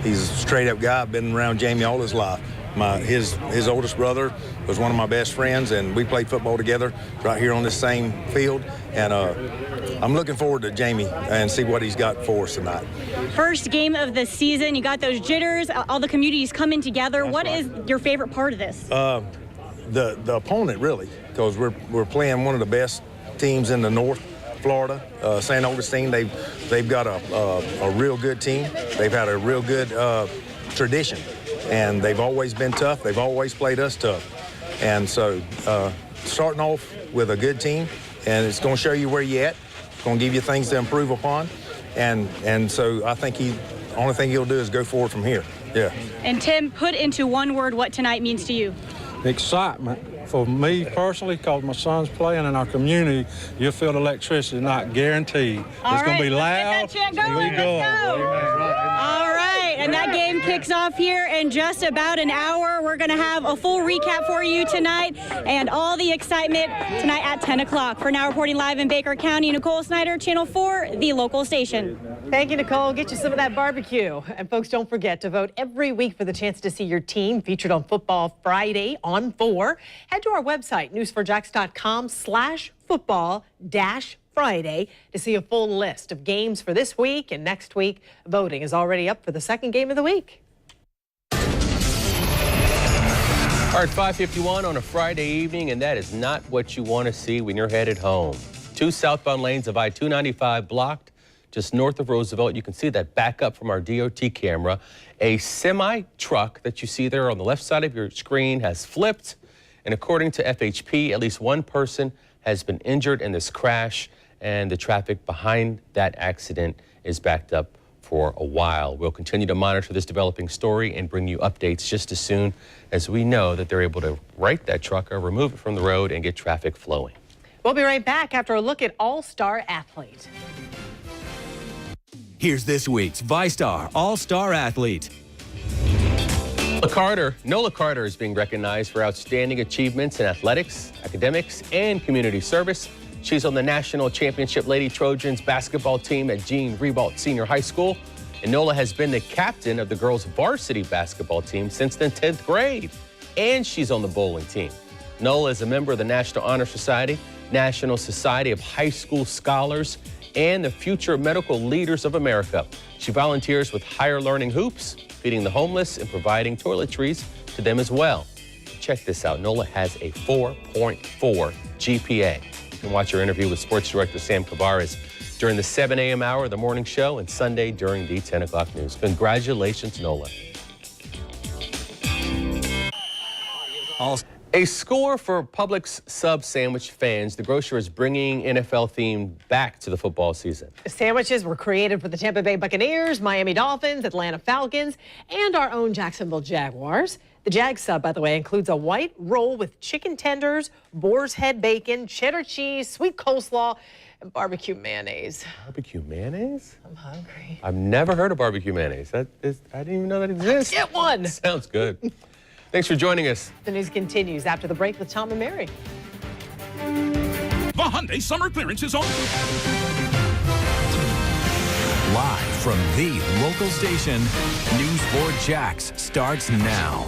He's a straight-up guy. I've been around Jamie all his life. His oldest brother was one of my best friends, and we played football together right here on this same field. And I'm looking forward to Jamie and see what he's got for us tonight. First game of the season, you got those jitters, all the communities coming together. What is your favorite part of this? The opponent, really, because we're playing one of the best teams in the North Florida, St. Augustine. They've got a real good team. They've had a real good tradition, and they've always been tough. They've always played us tough. And so starting off with a good team, and it's going to show you where you're at. It's going to give you things to improve upon. And so I think the only thing he'll do is go forward from here. Yeah. And Tim, put into one word what tonight means to you. Excitement. For me personally, because my son's playing in our community, you'll feel the electricity, not guaranteed. It's going to be loud. Let's go. All right, and that game kicks off here in just about an hour. We're going to have a full recap for you tonight and all the excitement tonight at 10 o'clock. For now, reporting live in Baker County, Nicole Snyder, Channel 4, the local station. Thank you, Nicole. Get you some of that barbecue. And folks, don't forget to vote every week for the chance to see your team featured on Football Friday on 4. Head to our website, news4jax.com/football-Friday to see a full list of games for this week and next week. Voting is already up for the second game of the week. All right, 5:51 on a Friday evening, and that is not what you want to see when you're headed home. 2 southbound lanes of I-295 blocked just north of Roosevelt. You can see that back up from our DOT camera. A semi-truck that you see there on the left side of your screen has flipped. And according to FHP, at least one person has been injured in this crash, and the traffic behind that accident is backed up for a while. We'll continue to monitor this developing story and bring you updates just as soon as we know that they're able to right that truck or remove it from the road and get traffic flowing. We'll be right back after a look at All-Star Athlete. Here's this week's VyStar All-Star Athlete. Nola Carter is being recognized for outstanding achievements in athletics, academics, and community service. She's on the National Championship Lady Trojans basketball team at Jean Ribault Senior High School. And Nola has been the captain of the girls' varsity basketball team since the 10th grade. And she's on the bowling team. Nola is a member of the National Honor Society, National Society of High School Scholars, and the Future Medical Leaders of America. She volunteers with Higher Learning Hoops, feeding the homeless and providing toiletries to them as well. Check this out. Nola has a 4.4 GPA. You can watch her interview with Sports Director Sam Kavares during the 7 a.m. hour of the morning show and Sunday during the 10 o'clock news. Congratulations, Nola. A score for Publix sub sandwich fans. The grocer is bringing NFL theme back to the football season. Sandwiches were created for the Tampa Bay Buccaneers, Miami Dolphins, Atlanta Falcons, and our own Jacksonville Jaguars. The Jag sub, by the way, includes a white roll with chicken tenders, boar's head bacon, cheddar cheese, sweet coleslaw, and barbecue mayonnaise. Barbecue mayonnaise? I'm hungry. I've never heard of barbecue mayonnaise. I didn't even know that exists. Get one. Sounds good. Thanks for joining us. The news continues after the break with Tom and Mary. The Hyundai Summer Clearance is on. Live from the local station, News 4 Jax starts now.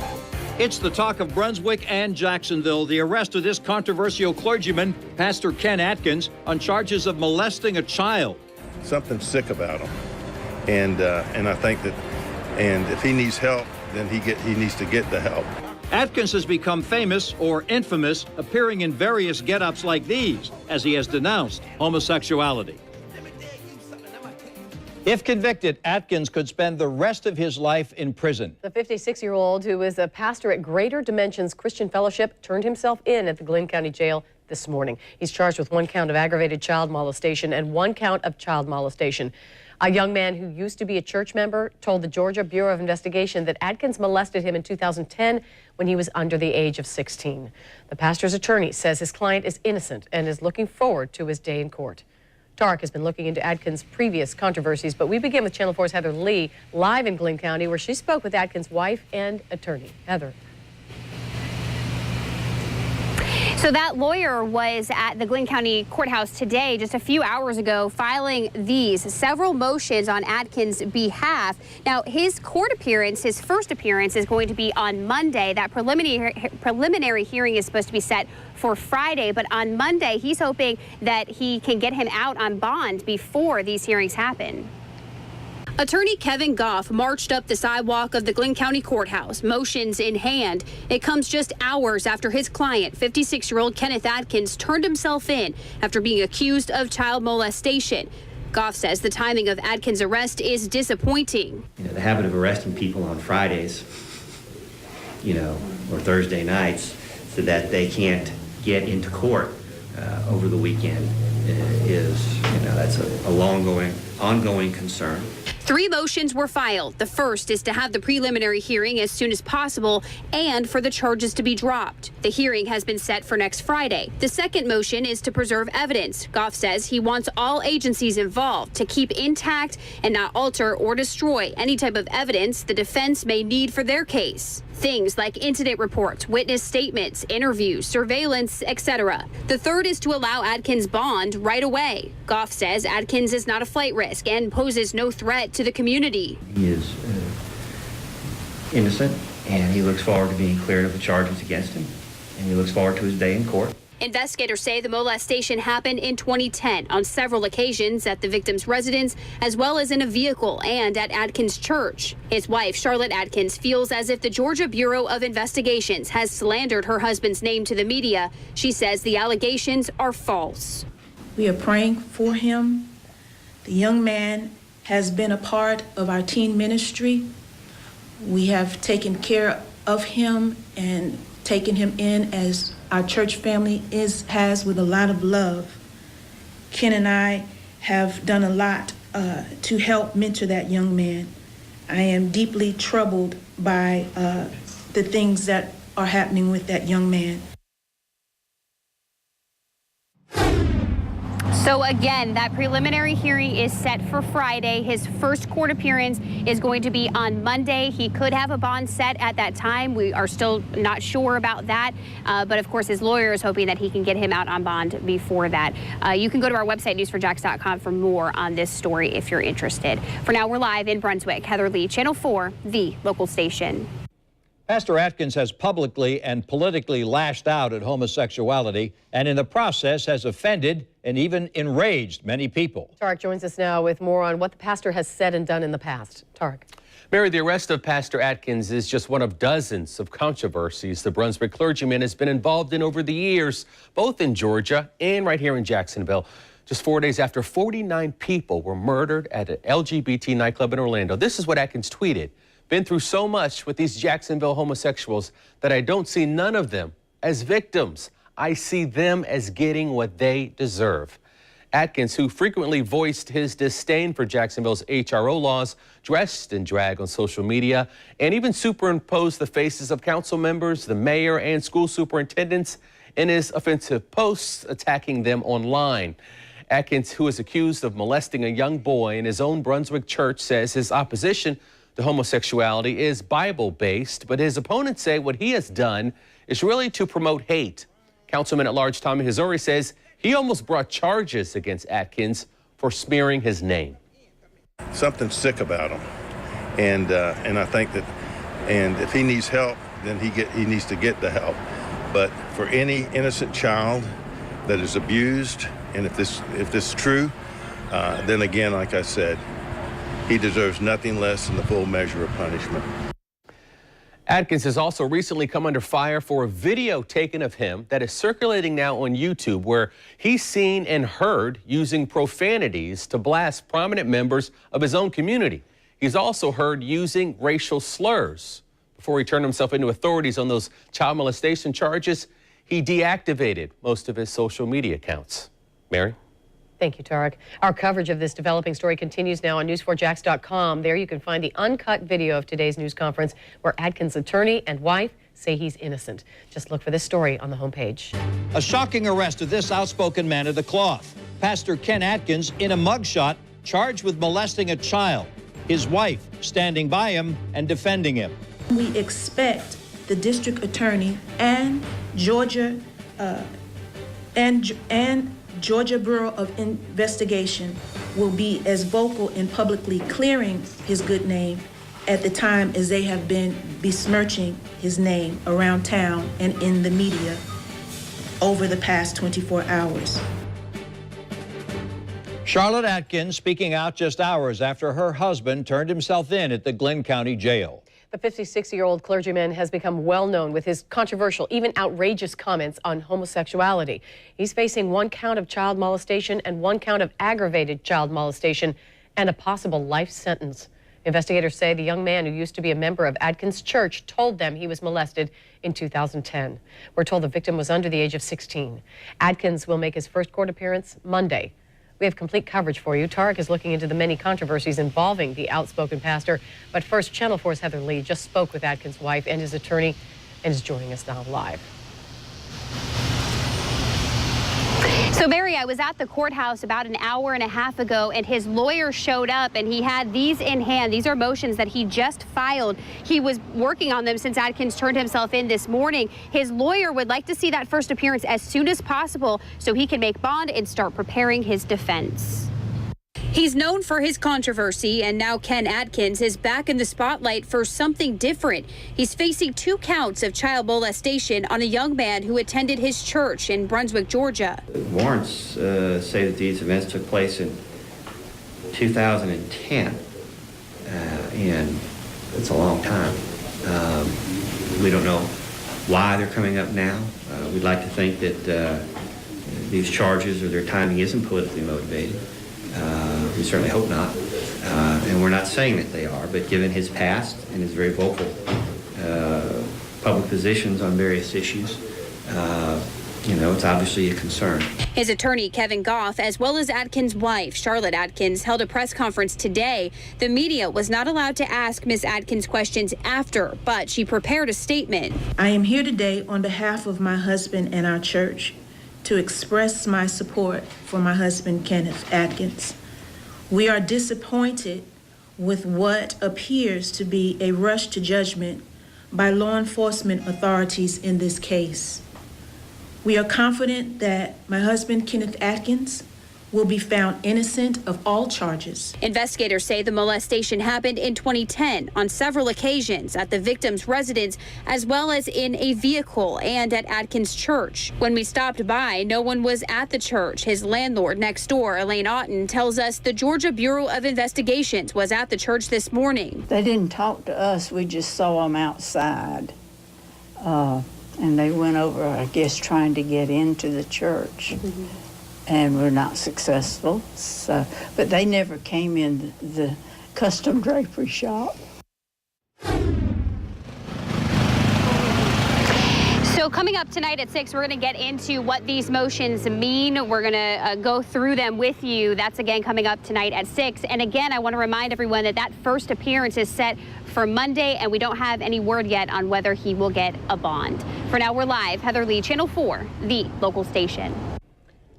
It's the talk of Brunswick and Jacksonville. The arrest of this controversial clergyman, Pastor Ken Atkins, on charges of molesting a child. Something sick about him, and I think that, and if he needs help, then he needs to get the help. Atkins has become famous or infamous, appearing in various get-ups like these, as he has denounced homosexuality. If convicted, Atkins could spend the rest of his life in prison. The 56-year-old, who is a pastor at Greater Dimensions Christian Fellowship, turned himself in at the Glynn County Jail this morning. He's charged with 1 count of aggravated child molestation and 1 count of child molestation. A young man who used to be a church member told the Georgia Bureau of Investigation that Atkins molested him in 2010 when he was under the age of 16. The pastor's attorney says his client is innocent and is looking forward to his day in court. Tarek has been looking into Atkins' previous controversies, but we begin with Channel 4's Heather Lee, live in Glynn County, where she spoke with Atkins' wife and attorney. Heather. So that lawyer was at the Glynn County Courthouse today, just a few hours ago, filing several motions on Atkins' behalf. Now, his court appearance, his first appearance, is going to be on Monday. That preliminary hearing is supposed to be set for Friday, but on Monday, he's hoping that he can get him out on bond before these hearings happen. Attorney Kevin Goff marched up the sidewalk of the Glynn County Courthouse, motions in hand. It comes just hours after his client, 56-year-old Kenneth Atkins, turned himself in after being accused of child molestation. Goff says the timing of Atkins' arrest is disappointing. The habit of arresting people on Fridays, or Thursday nights, so that they can't get into court over the weekend is, that's a ongoing concern. 3 motions were filed. The first is to have the preliminary hearing as soon as possible and for the charges to be dropped. The hearing has been set for next Friday. The second motion is to preserve evidence. Goff says he wants all agencies involved to keep intact and not alter or destroy any type of evidence the defense may need for their case. Things like incident reports, witness statements, interviews, surveillance, etc. The third is to allow Atkins bond right away. Goff says Atkins is not a flight risk and poses no threat to the community. He is innocent, and he looks forward to being cleared of the charges against him, and he looks forward to his day in court. Investigators say the molestation happened in 2010 on several occasions at the victim's residence, as well as in a vehicle and at Atkins' church. His wife, Charlotte Atkins, feels as if the Georgia Bureau of Investigations has slandered her husband's name to the media. She says the allegations are false. We are praying for him. The young man has been a part of our teen ministry. We have taken care of him and taken him in as our church family has with a lot of love. Ken and I have done a lot to help mentor that young man. I am deeply troubled by the things that are happening with that young man. So again, that preliminary hearing is set for Friday. His first court appearance is going to be on Monday. He could have a bond set at that time. We are still not sure about that. But of course, his lawyer is hoping that he can get him out on bond before that. You can go to our website, newsforjax.com, for more on this story if you're interested. For now, we're live in Brunswick. Heather Lee, Channel 4, the local station. Pastor Atkins has publicly and politically lashed out at homosexuality and in the process has offended and even enraged many people. Tarek joins us now with more on what the pastor has said and done in the past. Tarek. Mary, the arrest of Pastor Atkins is just one of dozens of controversies the Brunswick clergyman has been involved in over the years, both in Georgia and right here in Jacksonville. Just 4 days after 49 people were murdered at an LGBT nightclub in Orlando. This is what Atkins tweeted. Been through so much with these Jacksonville homosexuals that I don't see none of them as victims. I see them as getting what they deserve. Atkins, who frequently voiced his disdain for Jacksonville's HRO laws, dressed in drag on social media, and even superimposed the faces of council members, the mayor, and school superintendents in his offensive posts, attacking them online. Atkins, who is accused of molesting a young boy in his own Brunswick church, says his opposition to homosexuality is Bible-based, but his opponents say what he has done is really to promote hate. Councilman at Large Tommy Hazouri says he almost brought charges against Atkins for smearing his name. Something sick about him, and I think that, and if he needs help, then he needs to get the help. But for any innocent child that is abused, and if this is true, then again, like I said, he deserves nothing less than the full measure of punishment. Atkins has also recently come under fire for a video taken of him that is circulating now on YouTube, where he's seen and heard using profanities to blast prominent members of his own community. He's also heard using racial slurs. Before he turned himself into authorities on those child molestation charges, he deactivated most of his social media accounts. Mary? Thank you, Tarek. Our coverage of this developing story continues now on News4Jax.com. There you can find the uncut video of today's news conference where Atkins' attorney and wife say he's innocent. Just look for this story on the homepage. A shocking arrest of this outspoken man of the cloth. Pastor Ken Atkins in a mugshot, charged with molesting a child. His wife standing by him and defending him. We expect the district attorney and Georgia Georgia Bureau of Investigation will be as vocal in publicly clearing his good name at the time as they have been besmirching his name around town and in the media over the past 24 hours. Charlotte Atkins speaking out just hours after her husband turned himself in at the Glynn County Jail. The 56-year-old clergyman has become well known with his controversial, even outrageous comments on homosexuality. He's facing 1 count of child molestation and 1 count of aggravated child molestation and a possible life sentence. Investigators say the young man, who used to be a member of Atkins Church, told them he was molested in 2010. We're told the victim was under the age of 16. Atkins will make his first court appearance Monday. We have complete coverage for you. Tarek is looking into the many controversies involving the outspoken pastor. But first, Channel 4's Heather Lee just spoke with Atkins' wife and his attorney and is joining us now live. So, Mary, I was at the courthouse about an hour and a half ago, and his lawyer showed up, and he had these in hand. These are motions that he just filed. He was working on them since Atkins turned himself in this morning. His lawyer would like to see that first appearance as soon as possible so he can make bond and start preparing his defense. He's known for his controversy, and now Ken Atkins is back in the spotlight for something different. He's facing 2 counts of child molestation on a young man who attended his church in Brunswick, Georgia. Warrants say that these events took place in 2010, and it's a long time. We don't know why they're coming up now. We'd like to think that these charges or their timing isn't politically motivated. We certainly hope not, and we're not saying that they are, but given his past and his very vocal public positions on various issues, it's obviously a concern. His attorney, Kevin Goff, as well as Atkins' wife, Charlotte Atkins, held a press conference today. The media was not allowed to ask Ms. Atkins questions after, but she prepared a statement. I am here today on behalf of my husband and our church to express my support for my husband, Kenneth Atkins. We are disappointed with what appears to be a rush to judgment by law enforcement authorities in this case. We are confident that my husband, Kenneth Atkins, will be found innocent of all charges. Investigators say the molestation happened in 2010 on several occasions at the victim's residence, as well as in a vehicle and at Atkins Church. When we stopped by, no one was at the church. His landlord next door, Elaine Otten, tells us the Georgia Bureau of Investigations was at the church this morning. They didn't talk to us. We just saw them outside. And they went over, I guess, trying to get into the church. And were not successful. But they never came in the custom drapery shop. So coming up tonight at 6, we're going to get into what these motions mean. We're going to go through them with you. That's again coming up tonight at 6. And again, I want to remind everyone that first appearance is set for Monday, and we don't have any word yet on whether he will get a bond. For now, we're live. Heather Lee, Channel 4, the local station.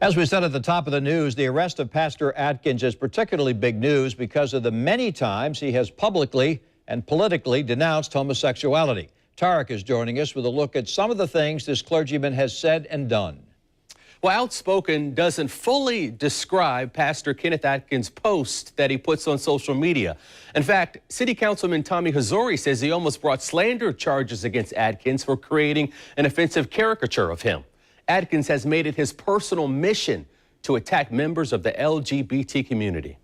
As we said at the top of the news, the arrest of Pastor Atkins is particularly big news because of the many times he has publicly and politically denounced homosexuality. Tarek is joining us with a look at some of the things this clergyman has said and done. Well, outspoken doesn't fully describe Pastor Kenneth Atkins' post that he puts on social media. In fact, City Councilman Tommy Hazouri says he almost brought slander charges against Atkins for creating an offensive caricature of him. Atkins has made it his personal mission to attack members of the LGBT community.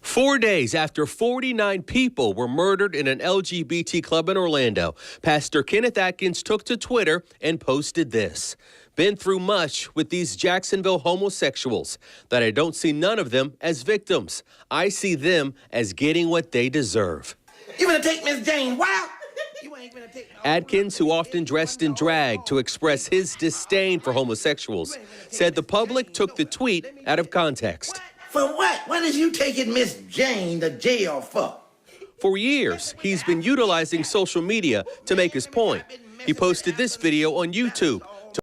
4 days after 49 people were murdered in an LGBT club in Orlando, Pastor Kenneth Atkins took to Twitter and posted this. Been through much with these Jacksonville homosexuals, that I don't see none of them as victims. I see them as getting what they deserve. You gonna take Miss Jane Wild? Atkins, who often dressed in drag to express his disdain for homosexuals, said the public took the tweet out of context. For what? What is you taking Miss Jane to jail for? For years, he's been utilizing social media to make his point. He posted this video on YouTube